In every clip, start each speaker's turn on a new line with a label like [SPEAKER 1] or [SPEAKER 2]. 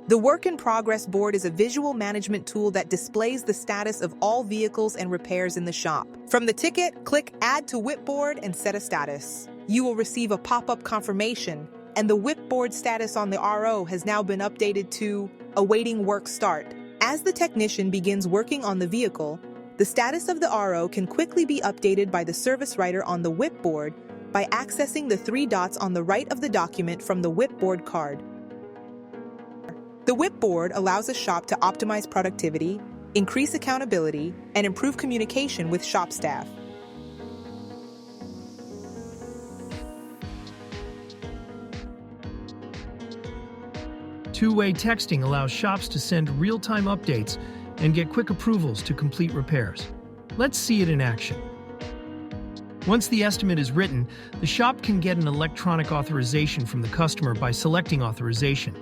[SPEAKER 1] The Work in Progress board is a visual management tool that displays the status of all vehicles and repairs in the shop. From the ticket, click Add to WIP board and set a status. You will receive a pop-up confirmation, and the WIP board status on the RO has now been updated to Awaiting Work Start. As the technician begins working on the vehicle, the status of the RO can quickly be updated by the service writer on the WIP board by accessing the 3 dots on the right of the document from the WIP board card. The WIP board allows a shop to optimize productivity, increase accountability, and improve communication with shop staff.
[SPEAKER 2] Two-way texting allows shops to send real-time updates and get quick approvals to complete repairs. Let's see it in action. Once the estimate is written, the shop can get an electronic authorization from the customer by selecting Authorization.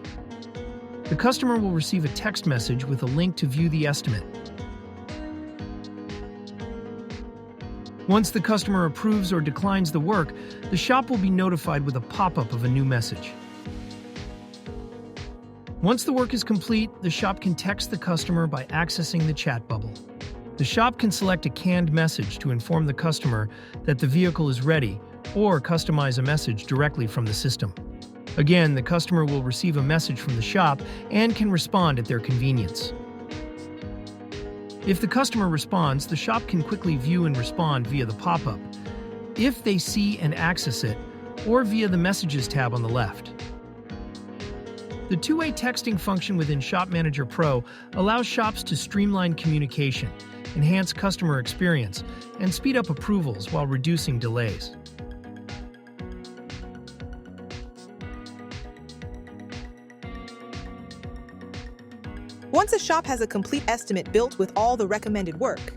[SPEAKER 2] The customer will receive a text message with a link to view the estimate. Once the customer approves or declines the work, the shop will be notified with a pop-up of a new message. Once the work is complete, the shop can text the customer by accessing the chat bubble. The shop can select a canned message to inform the customer that the vehicle is ready, or customize a message directly from the system. Again, the customer will receive a message from the shop and can respond at their convenience. If the customer responds, the shop can quickly view and respond via the pop-up, if they see and access it, or via the Messages tab on the left. The two-way texting function within Shop Manager Pro allows shops to streamline communication, enhance customer experience, and speed up approvals while reducing delays.
[SPEAKER 1] Once a shop has a complete estimate built with all the recommended work,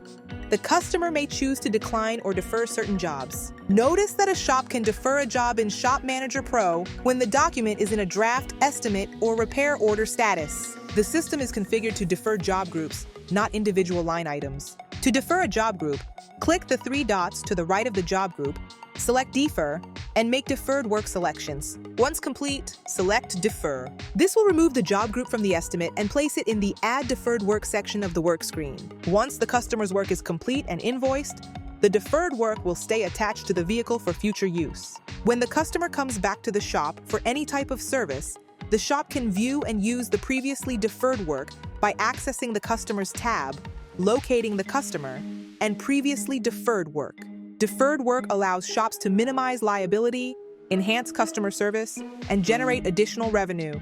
[SPEAKER 1] the customer may choose to decline or defer certain jobs. Notice that a shop can defer a job in Shop Manager Pro when the document is in a draft, estimate, or repair order status. The system is configured to defer job groups, not individual line items. To defer a job group, click the 3 dots to the right of the job group, select Defer, and make deferred work selections. Once complete, select Defer. This will remove the job group from the estimate and place it in the Add Deferred Work section of the work screen. Once the customer's work is complete and invoiced, the deferred work will stay attached to the vehicle for future use. When the customer comes back to the shop for any type of service, the shop can view and use the previously deferred work by accessing the customer's tab, locating the customer, and previously deferred work. Deferred work allows shops to minimize liability, enhance customer service, and generate additional revenue.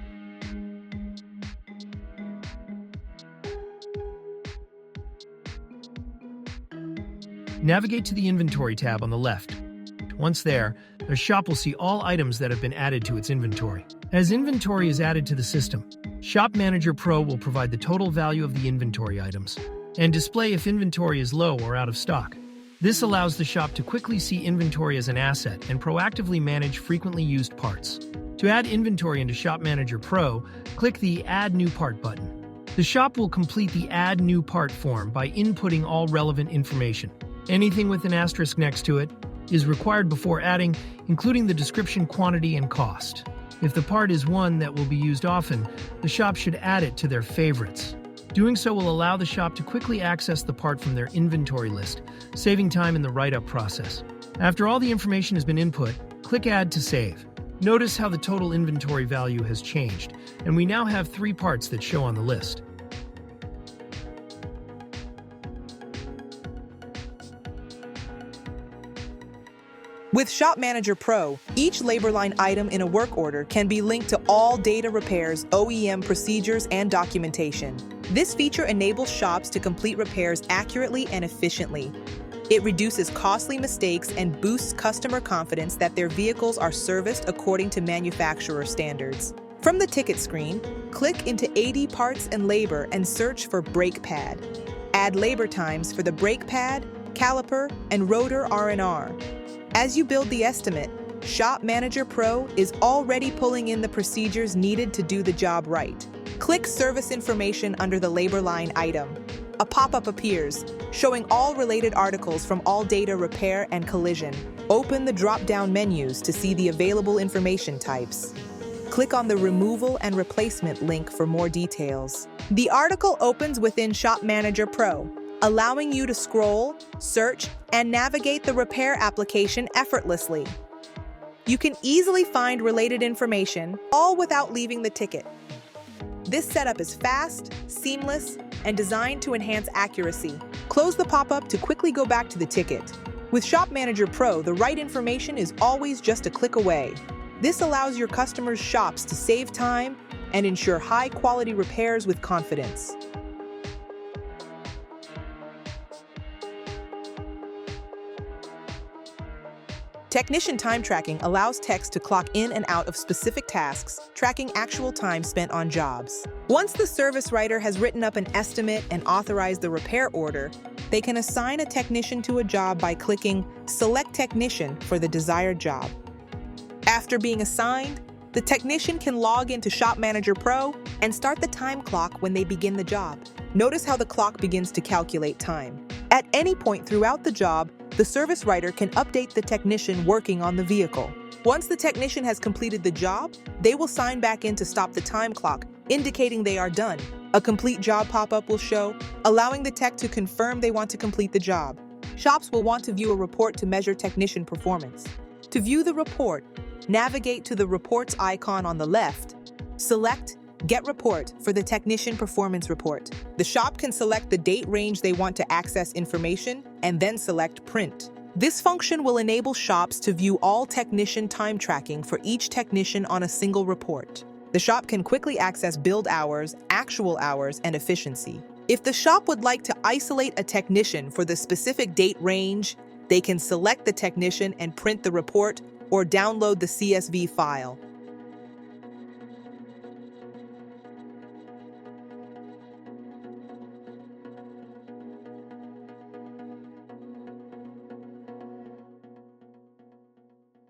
[SPEAKER 2] Navigate to the Inventory tab on the left. Once there, the shop will see all items that have been added to its inventory. As inventory is added to the system, Shop Manager Pro will provide the total value of the inventory items and display if inventory is low or out of stock. This allows the shop to quickly see inventory as an asset and proactively manage frequently used parts. To add inventory into Shop Manager Pro, click the Add New Part button. The shop will complete the Add New Part form by inputting all relevant information. Anything with an asterisk next to it is required before adding, including the description, quantity, and cost. If the part is one that will be used often, the shop should add it to their favorites. Doing so will allow the shop to quickly access the part from their inventory list, saving time in the write-up process. After all the information has been input, click Add to save. Notice how the total inventory value has changed, and we now have 3 parts that show on the list.
[SPEAKER 1] With Shop Manager Pro, each labor line item in a work order can be linked to ALLDATA Repairs, OEM procedures, and documentation. This feature enables shops to complete repairs accurately and efficiently. It reduces costly mistakes and boosts customer confidence that their vehicles are serviced according to manufacturer standards. From the ticket screen, click into AD Parts and Labor and search for brake pad. Add labor times for the brake pad, caliper, and rotor R&R. As you build the estimate, Shop Manager Pro is already pulling in the procedures needed to do the job right. Click Service Information under the labor line item. A pop-up appears, showing all related articles from ALLDATA Repair and Collision. Open the drop-down menus to see the available information types. Click on the Removal and Replacement link for more details. The article opens within Shop Manager Pro, allowing you to scroll, search, and navigate the repair application effortlessly. You can easily find related information, all without leaving the ticket. This setup is fast, seamless, and designed to enhance accuracy. Close the pop-up to quickly go back to the ticket. With Shop Manager Pro, the right information is always just a click away. This allows your customers' shops to save time and ensure high-quality repairs with confidence. Technician time tracking allows techs to clock in and out of specific tasks, tracking actual time spent on jobs. Once the service writer has written up an estimate and authorized the repair order, they can assign a technician to a job by clicking Select Technician for the desired job. After being assigned, the technician can log into Shop Manager Pro and start the time clock when they begin the job. Notice how the clock begins to calculate time. At any point throughout the job, the service writer can update the technician working on the vehicle. Once the technician has completed the job, they will sign back in to stop the time clock, indicating they are done. A complete job pop-up will show, allowing the tech to confirm they want to complete the job. Shops will want to view a report to measure technician performance. To view the report, navigate to the Reports icon on the left. Select Get Report for the Technician Performance Report. The shop can select the date range they want to access information and then select Print. This function will enable shops to view all technician time tracking for each technician on a single report. The shop can quickly access build hours, actual hours, and efficiency. If the shop would like to isolate a technician for the specific date range, they can select the technician and print the report or download the CSV file.